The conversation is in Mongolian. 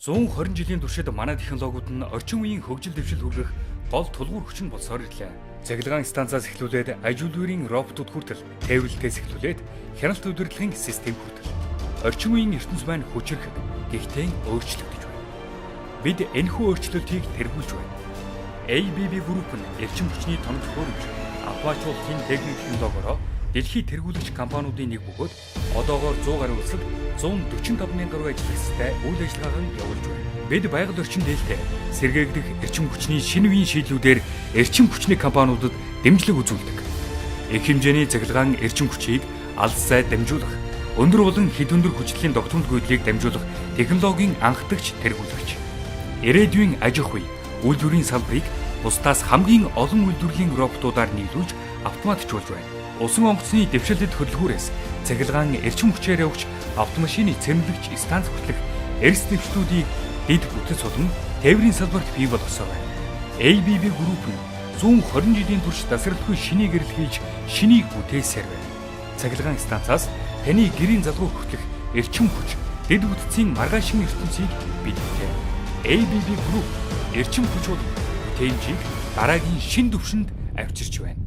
120 жилийн туршид манай технологиуд нь орчин үеийн хөгжил дэвшил хүргэх гол тулгуур хүчин болсоор ирлээ. Цахилгаан станцаас эхлүүлээд аж үйлдвэрийн роботууд хүртэл тээвэрлэлтээс эхлүүлээд хяналт удирдлагын систем хүртэл орчин үеийн ертөнц маань хүчрэх гэхдээ өөрчлөгдөж байна. Бид энэхүү өөрчлөлтийг тэргүүлж байна. ABB Group нь эрчим хүчний тоног хөрөж Apache улсын техник технологиороо дэлхийд тэргүүлэгч компаниудын нэг бөгөөд одоогоор 100 гаруй улсад 145 мянган гаруй ажлын үйл ажиллагааг нь явуулж байна. Бид байгаль орчин дээлтэй сэргээгдэх эрчим хүчний шинэ үеийн шийдлүүдээр эрчим хүчний компаниудад дэмжлэг үзүүлдэг. Их хэмжээний цахилгаан эрчим хүчийг алс зай дамжуулах, өндөр болон хэд өндөр хүчлийн тогтмол гүйдлийг дамжуулах технологийн анхдагч тэргүүлэгч. Ирээдүйн аж ахуй, үйлдвэрийн салбарыг бусдаас хамгийн олон үйлдвэрлэлийн роботуудаар нийлүүлж автоматжуулж байна. Усан онгоцны дэвшилтэд хөдөлгүүрээс цахилгаан эрчим хүчээр явж автомашины цэмлэгч станц хүртэлх эрс дэвшлүүдийг дэд бүтэц сулан тээврийн салбарт бий болгосон байна. ABB Group нь 120 жилийн турш тасралтгүй шинийг гэрэл хийж шинийг бүтээсээр байна. Цахилгаан станцаас таны гэрийн залгуур хүртэлх эрчим хүч дэд бүтцийн маргаашин ертөнцийг бэлтгэв. ABB Group эрчим хүч бол бүтээмжийг дараагийн шин түвшинд авчирч байна.